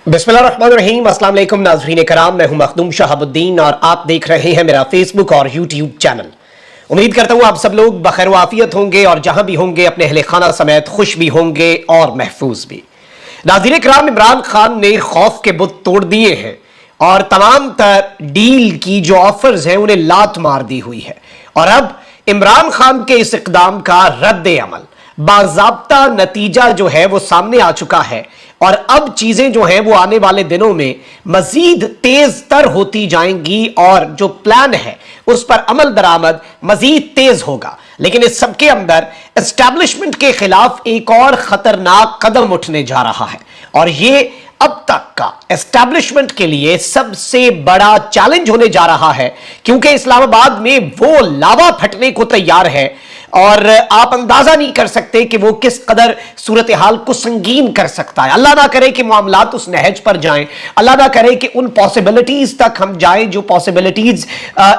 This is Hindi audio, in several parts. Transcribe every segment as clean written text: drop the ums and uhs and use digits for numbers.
बिस्मिल्लाहिर्रहमानिर्रहीम। अस्सलाम वालेकुम नाज़रीन कराम, मैं हूं मखदूम शहाबुद्दीन और आप देख रहे हैं मेरा फेसबुक और यूट्यूब चैनल। उम्मीद करता हूं आप सब लोग बखैर वाफियत होंगे और जहां भी होंगे अपने अहले खाना समेत खुश भी होंगे और महफूज भी। नाज़रीन कराम, इमरान खान ने खौफ के बुत तोड़ दिए हैं और तमाम डील की जो ऑफर्स हैं उन्हें लात मार दी हुई है और अब इमरान खान के इस इकदाम का रद्द अमल बाज़ाब्ता नतीजा जो है वो सामने आ चुका है और अब चीजें जो हैं वो आने वाले दिनों में मजीद तेज तर होती जाएंगी और जो प्लान है उस पर अमल दरामद मजीद तेज होगा। लेकिन इस सबके अंदर एस्टैब्लिशमेंट के खिलाफ एक और खतरनाक कदम उठने जा रहा है और ये अब तक का एस्टैब्लिशमेंट के लिए सबसे बड़ा चैलेंज होने जा रहा है, क्योंकि इस्लामाबाद में वो लावा फटने को तैयार है और आप अंदाजा नहीं कर सकते कि वो किस कदर सूरत हाल को संगीन कर सकता है। अल्लाह ना करे कि मामलात उस नहज पर जाएं, अल्लाह ना करे कि उन पॉसिबिलिटीज तक हम जाएं जो पॉसिबिलिटीज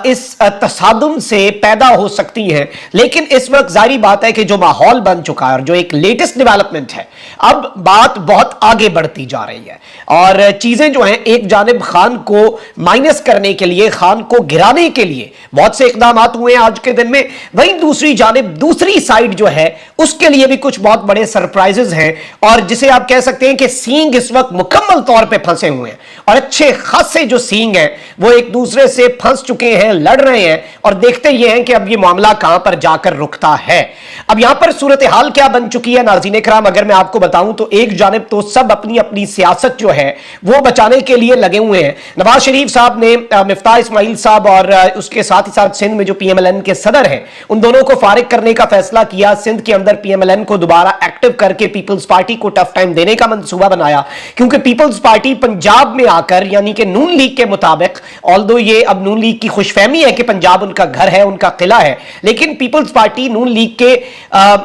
इस तसादुम से पैदा हो सकती हैं। लेकिन इस वक्त जाहिर बात है कि जो माहौल बन चुका है और जो एक लेटेस्ट डेवलपमेंट है, अब बात बहुत आगे बढ़ती जा रही है और चीजें जो हैं एक जानिब खान को माइनस करने के लिए, खान को गिराने के लिए बहुत से इकदाम हुए हैं आज के दिन में, वहीं दूसरी जानिब दूसरी साइड जो है उसके लिए भी कुछ बहुत बड़े सरप्राइजेस हैं और जिसे आप कह सकते हैं कि सींग इस वक्त मुकम्मल तौर पे फंसे हुए हैं और अच्छे खासे जो सींग हैं वो एक दूसरे से फंस चुके हैं, लड़ रहे हैं और देखते ये हैं कि अब ये मामला कहां पर जाकर रुकता है। अब यहां पर सूरत हाल क्या बन चुकी है नाज़रीन कराम, अगर मैं आपको बताऊं तो एक जानिब तो सब अपनी अपनी सियासत जो है वो बचाने के लिए लगे हुए हैं। नवाज शरीफ साहब ने मिफ्ताह इस्माइल साहब और उसके साथ ही साथ सिंध में जो पीएमएलएन के सदर हैं उन दोनों को फारिग करने का फैसला किया। सिंध के अंदर पीएमएलएन को दोबारा एक्टिव करके पीपल्स पार्टी को टफ टाइम देने का मंसूबा बनाया, क्योंकि पीपल्स पार्टी पंजाब में आकर यानी कि नून लीग के मुताबिक, ऑल्दो ये अब नून लीग की खुशफहमी है कि पंजाब उनका घर है, उनका किला है, लेकिन पीपल्स पार्टी नून लीग के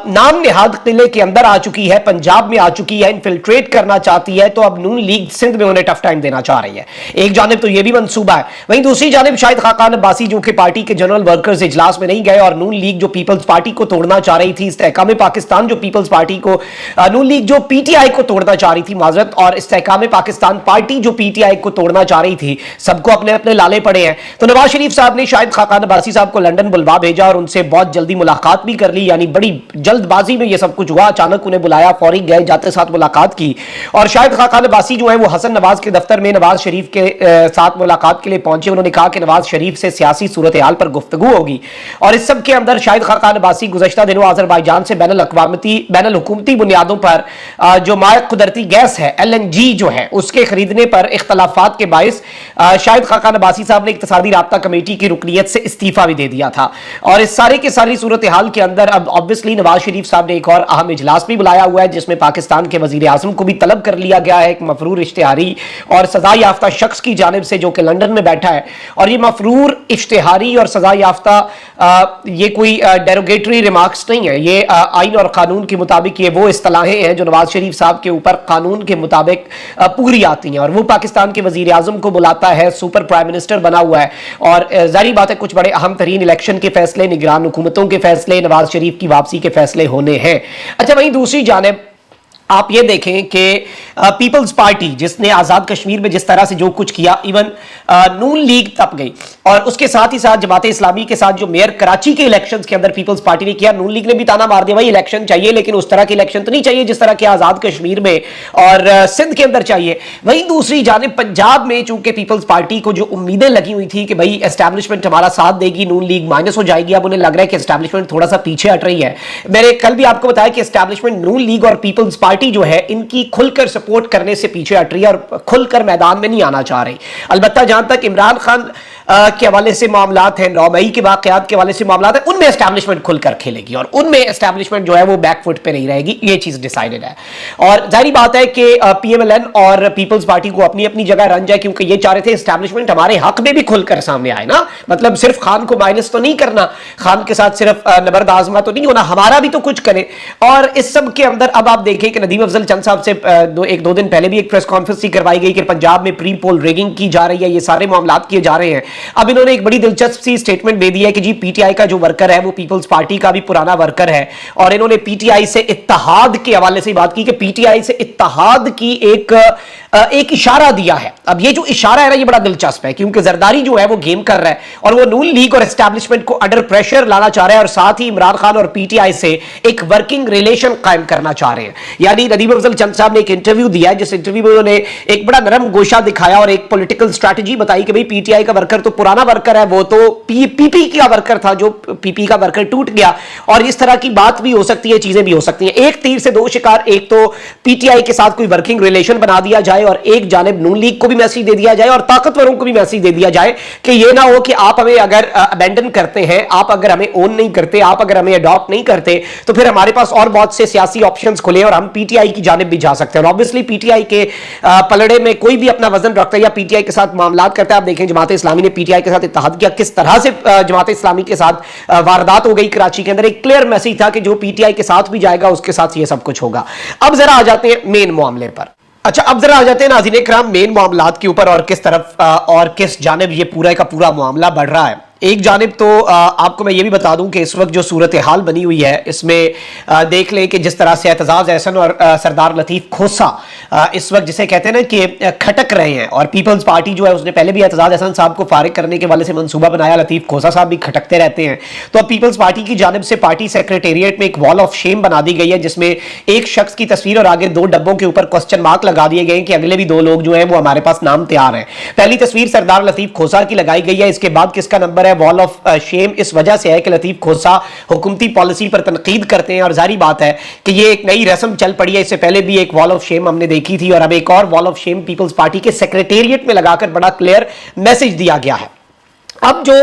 नाम निहाद किले के अंदर आ चुकी है, पंजाब में आ चुकी है, इन्फिल्ट्रेट करना चाहती है। तो अब नून लीग सिंध में उन्हें टफ टाइम देना चाह रही है। एक जानिब तो यह भी मंसूबा है, वहीं दूसरी जानिब शाहिद खाकान अब्बासी जो कि पार्टी के जनरल वर्कर्स इजलास में नहीं गए और नून लीग जो पीपल्स पार्टी को तोड़ना चाह रही थी, इस्तेहकाम पाकिस्तान जो पीपल्स पार्टी को, नून लीग जो पीटीआई को तोड़ना चाह रही थी माजरत, और इस्तेहकाम पाकिस्तान पार्टी जो पीटीआई को तोड़ना चाह रही थी, सबको अपने अपने लाले पड़े हैं। तो नवाज शरीफ साहब ने शाहिद खाकान अब्बासी साहब को लंदन बुलवा भेजा और उनसे बहुत जल्दी मुलाकात भी कर ली, यानी बड़ी जल्दबाजी में यह सब कुछ हुआ। अचानक उन्हें बुलाया, फौरी गए, जाते साथ मुलाकात की और शाहिद खाकान अब्बासी जो है वो हसन नवाज के दफ्तर में नवाज शरीफ के साथ मुलाकात के लिए पहुंचे। उन्होंने कहा कि नवाज शरीफ से सियासी सूरत हाल पर गुफ्तगू होगी और इस सब के अंदर शाहिद खाकान अब्बासी गुज़श्ता दिनों अज़रबैजान से बैनुल हुकूमती बुनियादों पर जो माए कुदरती गैस है LNG जो है उसके खरीदने पर इख्तलाफात के बायस शाहिद खाकान अब्बासी साहब ने इक्तिसादी राब्ता कमेटी की रुकनियत से इस्तीफा भी दे दिया था और इस सारे के सारी सूरत हाल के अंदर अब ऑब्वियसली नवाज शरीफ साहब ने एक और अहम इजलास भी बुलाया हुआ है जिसमें पाकिस्तान के वजीर आजम को भी तलब कर लिया गया है, एक मफरूर इश्तिहारी और सजा याफ्ता शख्स की जानिब से जो कि लंदन में बैठा है। और ये मफरूर इश्तिहारी और सजा याफ्ता ये कोई डेरोगेटरी रिमार्क्स नहीं है, ये आइन और कानून के मुताबिक ये वो इस्तिलाहें हैं जो नवाज शरीफ साहब के ऊपर कानून के मुताबिक पूरी आती हैं और वो पाकिस्तान के वजीर आजम को बुलाता है, सुपर प्राइम मिनिस्टर बना हुआ है और जाहिर बात है कुछ बड़े अहम तरीन इलेक्शन के फैसले, निगरान हुकूमतों के फैसले, नवाज शरीफ की वापसी के फैसले होने हैं। अच्छा, वहीं दूसरी जानिब आप ये देखें कि पीपल्स पार्टी जिसने आज़ाद कश्मीर में जिस तरह से जो कुछ किया, इवन नून लीग तप गई और उसके साथ ही साथ जमात इस्लामी के साथ जो मेयर कराची के इलेक्शंस के अंदर पीपल्स पार्टी ने किया, नून लीग ने भी ताना मार दिया भाई इलेक्शन चाहिए लेकिन उस तरह के इलेक्शन तो नहीं चाहिए जिस तरह के आज़ाद कश्मीर में और सिंध के अंदर चाहिए। वहीं दूसरी जानिब पंजाब में चूंकि पीपल्स पार्टी को जो उम्मीदें लगी हुई थी कि भाई एस्टैब्लिशमेंट हमारा साथ देगी, नून लीग माइनस हो जाएगी, अब उन्हें लग रहा है कि एस्टैब्लिशमेंट थोड़ा सा पीछे हट रही है। मैंने कल भी आपको बताया कि एस्टैब्लिशमेंट नून लीग और पीपल्स पार्टी जो है इनकी खुलकर सपोर्ट करने से पीछे हट रही है और खुलकर मैदान में नहीं आना चाह रही। अलबत्ता जहां तक इमरान खान के हवाले से मामलात हैं, 9 मई के वाकयात के हवाले से मामलात है, उनमें एस्टैब्लिशमेंट खुलकर खेलेगी और उनमें एस्टैब्लिशमेंट जो है वो बैकफुट पे नहीं रहेगी, ये चीज डिसाइडेड है। और जाहिर बात है कि पीएमएलएन और पीपल्स पार्टी को अपनी अपनी जगह रन जाए, क्योंकि ये चाह रहे थे एस्टैब्लिशमेंट हमारे हक में भी खुलकर सामने आए ना, मतलब सिर्फ खान को माइनस तो नहीं करना, खान के साथ सिर्फ नबर्द आजमा तो नहीं होना, हमारा भी तो कुछ करें। और इस सब के अंदर अब आप देखें कि नदीम अफजल चंद साहब से दो दिन पहले भी एक प्रेस कॉन्फ्रेंस करवाई गई कि पंजाब में प्री पोल रिगिंग की जा रही है, ये सारे मामलात किए जा रहे हैं अब इन्होंने एक बड़ी दिलचस्प सी स्टेटमेंट दे दी है कि जी पीटीआई का जो वर्कर है वो पीपल्स पार्टी का भी पुराना वर्कर है, और इन्होंने पीटीआई से इत्तेहाद के हवाले से बात की कि पीटीआई से इत्तेहाद की एक इशारा दिया है। अब ये जो इशारा है ना, ये बड़ा दिलचस्प है, क्योंकि जरदारी जो है वो गेम कर रहा है और वो नून लीग और एस्टैब्लिशमेंट को अंडर प्रेशर लाना चाह रहा है, और साथ ही इमरान खान और पीटीआई से एक वर्किंग रिलेशन कायम करना चाह रहे हैं। यानी नदीम अफजल चंद साहब ने एक इंटरव्यू दिया है, जिस इंटरव्यू में उन्होंने एक बड़ा नरम गोशा दिखाया और एक पॉलिटिकल स्ट्रैटेजी बताई कि भाई पीटीआई का वर्कर तो पुराना वर्कर है, वो तो पीपी का वर्कर था, जो पीपी का वर्कर टूट गया, और इस तरह की बात भी हो सकती है, चीजें भी हो सकती हैं। एक तीर से दो शिकार, एक तो पीटीआई के साथ कोई वर्किंग रिलेशन बना दिया जाए और एक जानिब नून लीग को भी मैसेज दे दिया जाए और ताकतवरों को भी मैसेज दे दिया जाए कि ये ना हो कि आप हमें अगर अबेंडन करते हैं, आप अगर हमें ओन नहीं करते, आप अगर हमें अडॉप्ट नहीं करते, तो फिर हमारे पास और बहुत से सियासी ऑप्शंस खुले और हम पीटीआई की जानिब भी जा सकते हैं। और ऑब्वियसली पीटीआई के पलड़े में कोई भी अपना वजन रखता है या पीटीआई के साथ मामलात करता है। आप देखें जमात इस्लामी ने पीटीआई के साथ इत्तेहाद किया, किस तरह से जमात इस्लामी के साथ वारदात हो गई कराची के अंदर। एक क्लियर मैसेज था कि जो पीटीआई के साथ भी जाएगा उसके साथ ये सब कुछ होगा। अब जरा आ जाते हैं मेन मामले पर। अच्छा, अब जरा आ जाते हैं नाज़रीन इकराम मेन मामलात के ऊपर और किस तरफ और किस जानिब ये पूरा का पूरा मामला बढ़ रहा है। एक जानिब तो आपको मैं ये भी बता दूं कि इस वक्त जो सूरत हाल बनी हुई है, इसमें देख लें कि जिस तरह से एतजाज़ एहसन और सरदार लतीफ़ खोसा इस वक्त जिसे कहते हैं ना कि खटक रहे हैं, और पीपल्स पार्टी जो है उसने पहले भी एतजाज़ एहसन साहब को फारिग करने के वाले से मंसूबा बनाया, लतीफ़ खोसा साहब भी खटकते रहते हैं। तो अब पीपल्स पार्टी की जानिब से पार्टी सेक्रेटेरिएट में एक वॉल ऑफ शेम बना दी गई है, जिसमें एक शख्स की तस्वीर और आगे दो डब्बों के ऊपर क्वेश्चन मार्क लगा दिए गए कि अगले भी दो लोग जो है वो हमारे पास नाम तैयार है। पहली तस्वीर सरदार लतीफ़ खोसा की लगाई गई है, इसके बाद किसका नंबर है? वॉल ऑफ शेम इस वजह से है कि लतीफ खोसा हुकूमती पॉलिसी पर तनकीद करते हैं, और जारी बात है कि ये एक नई रस्म चल पड़ी है। इससे पहले भी एक वॉल ऑफ शेम हमने देखी थी और अब एक और wall of shame Peoples Party के सेक्रेटेरिएट में लगाकर बड़ा क्लियर मैसेज दिया गया है। अब जो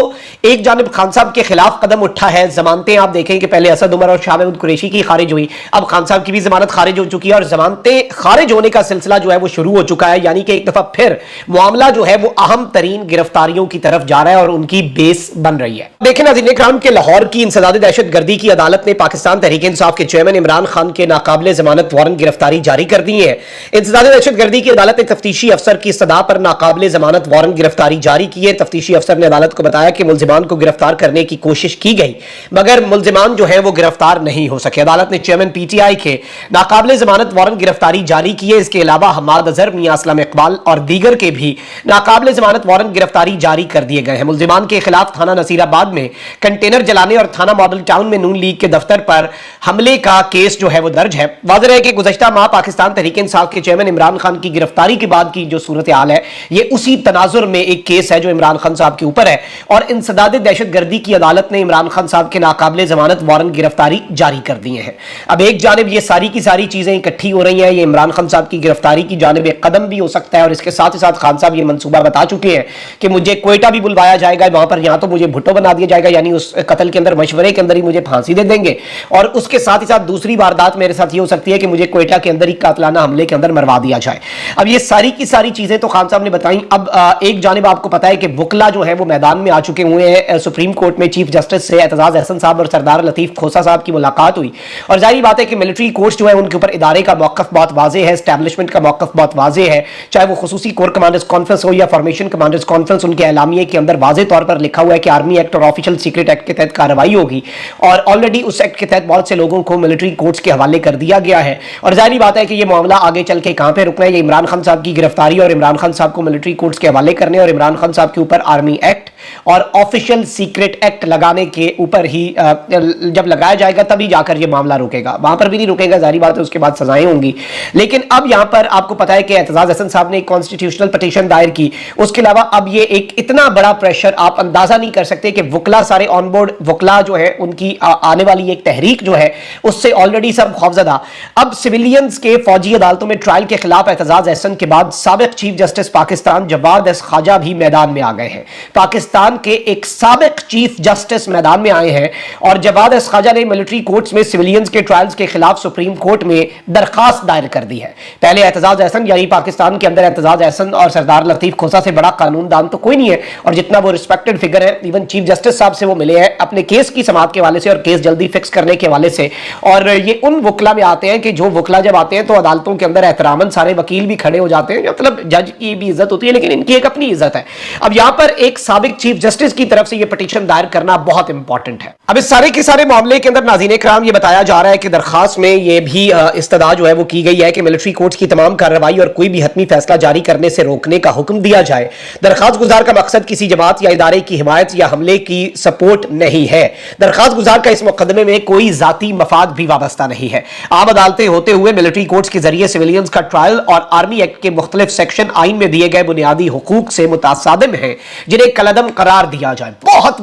एक जानिब खान साहब के खिलाफ कदम उठा है, जमानतें आप देखें कि पहले असद उमर और शाह महमूद कुरैशी की खारिज हुई, अब खान साहब की भी जमानत खारिज हो चुकी है और जमानतें खारिज होने का सिलसिला जो है वो शुरू हो चुका है। यानी कि एक दफा फिर मामला जो है वो अहम तरीन गिरफ्तारियों की तरफ जा रहा है और उनकी बेस बन रही है। देखें नाज़रीन इकराम के लाहौर की इंसदाद दहशतगर्दी की अदालत ने पाकिस्तान तहरीक इंसाफ के चेयरमैन इमरान खान के नाकाबिले जमानत वारंट गिरफ्तारी जारी कर दी है। इंसदाद दहशतगर्दी की अदालत ने तफ्तीशी अफसर की इस्तदा पर नाकाबिले जमानत वारंट गिरफ्तारी जारी की है। तफ्तीशी अफसर ने अदालत को बताया कि मुल्जिमान को गिरफ्तार करने की कोशिश की गई, मगर मुल्जिमान जो है वो गिरफ्तार नहीं हो सके। अदालत ने चेयरमैन पीटीआई के नाकाबिले जमानत वारंट गिरफ्तारी जारी की है। इसके अलावा हमाद अजहर, मियां असलम इकबाल और दीगर के भी नाकाबिले जमानत वारंट गिरफ्तारी जारी कर दिए गए हैं। मुल्जिमान के खिलाफ थाना नसीराबाद में कंटेनर जलाने और थाना मॉडल टाउन में नून लीग के दफ्तर पर हमले का केस जो है वो दर्ज है। वाज़ेह है कि गुज़श्ता माह पाकिस्तान तहरीक इंसाफ के चेयरमैन इमरान खान की गिरफ्तारी के बाद की जो सूरत हाल है, ये उसी तनाजुर में एक केस है जो इमरान खान साहब के ऊपर है, और इंसदाद दहशतगर्दी की अदालत ने इमरान खान साहब के नाकाबिले जमानत वारंट गिरफ्तारी जारी कर दिए हैं। अब एक जानिब ये सारी की सारी चीजें इकट्ठी हो रही हैं, ये इमरान खान साहब की गिरफ्तारी की जानिब एक कदम भी हो सकता है, और इसके साथ ही साथ खान साहब ये मंसूबा बता चुके हैं कि मुझे कोयटा भी बुलवाया जाएगा, वहां पर या तो मुझे भुट्टो बना दिया जाएगा, यानी उस कत्ल के अंदर मशवरे के अंदर ही मुझे फांसी दे देंगे, और उसके साथ ही साथ दूसरी वारदात मेरे साथ ये हो सकती है कि मुझे कोयटा के अंदर ही कातलाना हमले के अंदर मरवा दिया जाए। अब ये सारी की सारी चीजें तो खान साहब ने बताई। अब एक जानिब आपको पता है कि वकला जो है वो मैदान में आ चुके हुए हैं। सुप्रीम कोर्ट में चीफ जस्टिस से एतजाज एहसन साहब और सरदार लतीफ खोसा साहब की मुलाकात हुई, और जाहिर बात है कि मिलिट्री कोर्ट्स जो है उनके ऊपर इदारे का मौक़िफ़ बहुत वाज़ेह है, एस्टैब्लिशमेंट का मौक़िफ़ बहुत वाज़ेह है, चाहे वो खुसूसी कोर कमांडर्स कॉन्फ्रेंस हो या फॉर्मेशन कमांडर्स कॉन्फ्रेंस। उनके एलामिये के अंदर वाज़ेह तौर पर लिखा हुआ है कि आर्मी एक्ट और ऑफिशियल सीक्रेट एक्ट के तहत कार्रवाई होगी, और ऑलरेडी उस एक्ट के तहत बहुत से लोगों को मिलिट्री कोर्ट्स के हवाले कर दिया गया है। और जाहिर बात है कि ये मामला आगे चल के कहां पे रुकना है, ये इमरान खान साहब की गिरफ्तारी और इमरान खान साहब को मिलिट्री कोर्ट्स के हवाले करने और इमरान खान साहब के ऊपर आर्मी एक्ट और ऑफिशियल सीक्रेट एक्ट लगाने के ऊपर ही जब लगाया जाएगा तभी जाकर ये मामला रुकेगा, वहां पर भी नहीं रुकेगा, जारी बात है उसके बाद सजाएं होंगी। लेकिन अब यहां पर आपको पता है कि एतजाज एहसन साहब ने एक कॉन्स्टिट्यूशनल पिटीशन दायर की, उसके अलावा अब ये एक इतना बड़ा प्रेशर आप अंदाजा नहीं कर सकते कि वकला सारे ऑन बोर्ड, वकला जो है उनकी आने वाली एक तहरीक जो है उससे ऑलरेडी सब खौफजदा। अब सिविलियंस के फौजी अदालतों में ट्रायल के खिलाफ एतजाज एहसन के बाद साबिक चीफ जस्टिस पाकिस्तान जवाद एस ख्वाजा भी मैदान में आ गए हैं। पाकिस्तान के एक साबिक चीफ जस्टिस मैदान में आए हैं और जवाद एस ख्वाजा ने मिलिट्री कोर्ट्स में सिविलियंस के ट्रायल्स के खिलाफ सुप्रीम कोर्ट में दरखास्त दायर कर दी है। पहले एतजाज एहसन यानी पाकिस्तान के अंदर एतजाज एहसन और सरदार लतीफ खोसा से बड़ा कानूनदान तो कोई नहीं है, और जितना वो रिस्पेक्टेड फिगर है, इवन चीफ जस्टिस साहब से वो मिले हैं अपने केस की समाअत के हवाले से और केस जल्दी फिक्स करने के हवाले से। और ये उन वकला में आते हैं कि जो वकला जब आते हैं तो अदालतों के अंदर एहतरामन सारे वकील भी खड़े हो जाते हैं, मतलब जज की भी इज्जत होती है, लेकिन इनकी एक अपनी इज्जत है। अब यहां पर एक साबिक चीफ जस्टिस की तरफ से यह पिटीशन दायर करना बहुत इंपॉर्टेंट है। अब इस सारे के सारे मामले के अंदर नाज़रीन इकराम ये बताया जा रहा है कि दरखास्त में यह भी इस्तदा जो है वो की गई है कि मिलिट्री कोर्ट्स की तमाम कार्रवाई और कोई भी हतमी फैसला जारी करने से रोकने का हुक्म दिया जाए। दरखास्त गुजार का मकसद किसी जमात या इदारे की हिमायत या हमले की सपोर्ट नहीं है। दरखास्त गुजार का इस मुकदमे में कोई जाती मफाद भी वाबस्ता नहीं है। आम अदालतें होते हुए मिलिट्री कोर्ट्स के जरिए सिविलियंस का ट्रायल और आर्मी एक्ट के मुख्तलिफ सेक्शन आइन में दिए गए बुनियादी हुकूक से मुतासादिम है, जिन्हें कलअदम करार दिया जाए। बहुत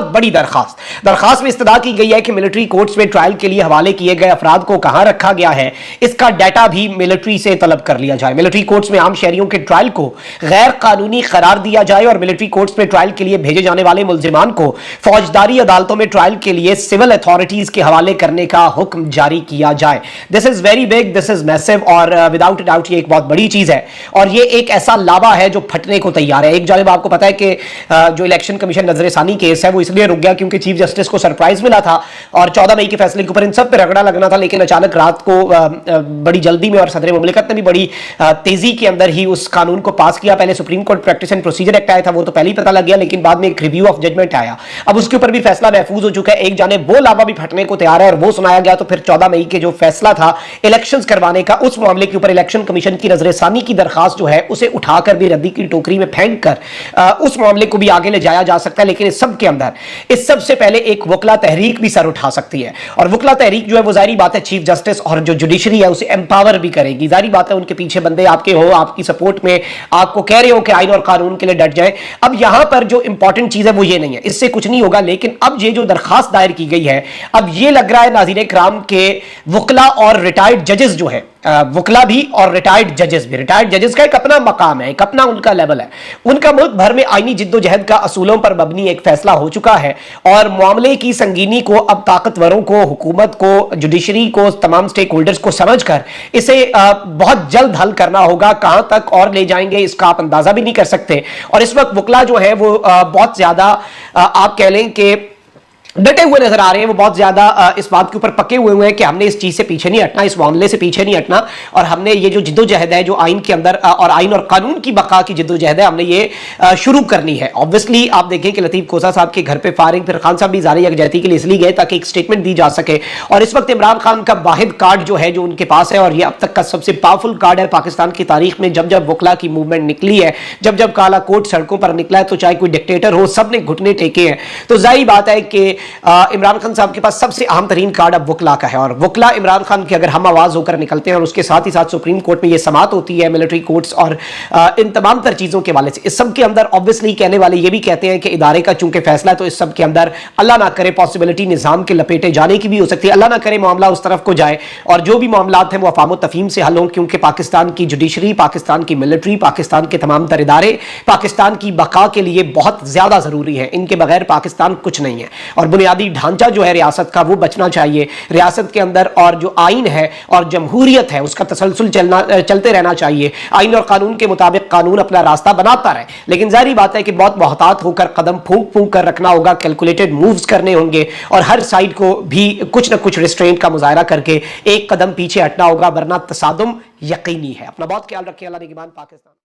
बड़ी दरखास्त में इस्तदा की गई है कि मिलिट्री कोर्ट्स में ट्रायल के लिए हवाले किए गए अफराद को कहां रखा गया है, इसका डाटा भी मिलिट्री से तलब कर लिया जाए। मिलिट्री कोर्ट्स में आम शहरियों के ट्रायल को गैर कानूनी करार दिया जाए और मिलिट्री कोर्ट्स में ट्रायल के लिए भेजे जाने वाले मुल्जिमान को फौजदारी अदालतों में ट्रायल के लिए सिविल अथॉरिटीज के हवाले करने का हुक्म जारी किया जाए। This is very big, this is massive और विदाउट डाउट ये एक बहुत बड़ी चीज है और ये एक ऐसा लावा है जो फटने को तैयार है। एक जानिब आपको पता है कि जो इलेक्शन कमीशन नजरसानी केस है वो इसलिए रुक गया क्योंकि चीफ जस्टिस को सरप्राइज मिला था और 14 मई के फैसले के ऊपर इन सब पे रगड़ा लगना था, लेकिन अचानक रात को बड़ी जल्दी में और सदर मुमलिकत ने भी बड़ी तेजी के अंदर ही उस कानून को पास किया। पहले supreme court practice and procedure act आया था, वो तो पहले ही पता लग गया, लेकिन बाद में एक रिव्यू ऑफ जजमेंट आया। अब उसके ऊपर भी फैसला महफूज हो चुका है। एक जानिब वो लावा भी फटने को तैयार है और वो सुनाया गया, तो फिर 14 मई के जो फैसला था इलेक्शंस करवाने का, उस मामले के ऊपर इलेक्शन कमीशन की नजरसानी की दरखास्त जो है उसे उठाकर भी रद्दी की टोकरी में फेंक कर उस मामले को भी आगे ले जाया जा सकता है। लेकिन इस सब के अंदर इस सबसे पहले एक वकला तहरीक भी सर उठा सकती है और वकला तहरीक जो है वो जाहिर बात है चीफ जस्टिस और जो जुडिशरी है उसे एम्पावर भी करेगी। जाहिर बात है उनके पीछे बंदे आपके हो, आपकी सपोर्ट में आपको कह रहे हो कि आइन और कानून के लिए डट जाए। अब यहां पर जो इंपॉर्टेंट चीज है वो ये नहीं है, इससे कुछ नहीं होगा, लेकिन अब ये जो दरखास्त दायर की गई है, अब ये लग रहा है नाज़रीन इकराम के वकला और रिटायर्ड जजेस जो है, वकला भी और रिटायर्ड जजेस भी, रिटायर्ड जजेस का एक अपना मकाम है, एक अपना उनका लेवल है, उनका मुल्क भर में आईनी जिद्दोजहद का असूलों पर मबनी एक फैसला हो चुका है और मामले की संगीनी को अब ताकतवरों को, हुकूमत को, जुडिशरी को, तमाम स्टेक होल्डर्स को समझकर इसे बहुत जल्द हल करना होगा। कहां तक और ले जाएंगे इसका आप अंदाजा भी नहीं कर सकते और इस वक्त वकला जो है वो बहुत ज्यादा आप कह लें कि डटे हुए नजर आ रहे हैं। वो बहुत ज्यादा इस बात के ऊपर पके हुए हैं कि हमने इस चीज से पीछे नहीं हटना, इस मामले से पीछे नहीं हटना और हमने ये जो जिद्दोजहद है जो आइन के अंदर और आइन और कानून की बका की जिद्दोजहद है, हमने ये शुरू करनी है। ऑब्वियसली आप देखें कि लतीफ खोसा साहब के घर पे फायरिंग, फिर खान साहब भी ज़ारी यकजहती के लिए इसलिए गए ताकि एक स्टेटमेंट दी जा सके और इस वक्त इमरान खान का वाहिद कार्ड जो है जो उनके पास है और ये अब तक का सबसे पावरफुल कार्ड है पाकिस्तान की तारीख में। जब जब वकला की मूवमेंट निकली है, जब जब काला कोट सड़कों पर निकला है, तो चाहे कोई डिक्टेटर हो, सब ने घुटने टेके हैं। तो जाहिर बात है कि इमरान खान साहब के पास सबसे अहम तरीन कार्ड अब वकला का है और वकला इमरान खान की अगर हम आवाज होकर निकलते हैं और उसके साथ ही साथ सुप्रीम कोर्ट में ये समात होती है, मिलिट्री कोर्ट्स और इन तमाम तर चीजों के वाले से, इस सब के अंदर ऑब्वियसली कहने वाले ये भी कहते हैं कि इदारे का चूंकि फैसला है तो इस सब के अंदर अल्लाह ना करे पॉसिबिलिटी निजाम के लपेटे जाने की भी हो सकती है। अल्लाह ना करे मामला उस तरफ को जाए और जो भी मामला हैं वो अफाम तफहीम से हल हों, क्योंकि पाकिस्तान की जुडिशरी, पाकिस्तान की मिलिट्री, पाकिस्तान के तमाम तर इदारे पाकिस्तान की बका के लिए बहुत ज्यादा जरूरी है। इनके बगैर पाकिस्तान कुछ नहीं है और बुनियादी ढांचा जो है रियासत का वो बचना चाहिए। रियासत के अंदर और जो आइन है और जमहूरियत है उसका तसलसल चलते रहना चाहिए। आइन और कानून के मुताबिक कानून अपना रास्ता बनाता रहे, लेकिन जाहिर बात है कि बहुत मोहतात होकर कदम फूंक फूंक कर रखना होगा, कैलकुलेटेड मूव्स करने होंगे और हर साइड को भी कुछ न कुछ रिस्ट्रेंट का मुजाहरा करके एक कदम पीछे हटना होगा, वरना तसादुम यकीनी है। अपना बहुत ख्याल रखिए। अल्लाह निगहबान पाकिस्तान।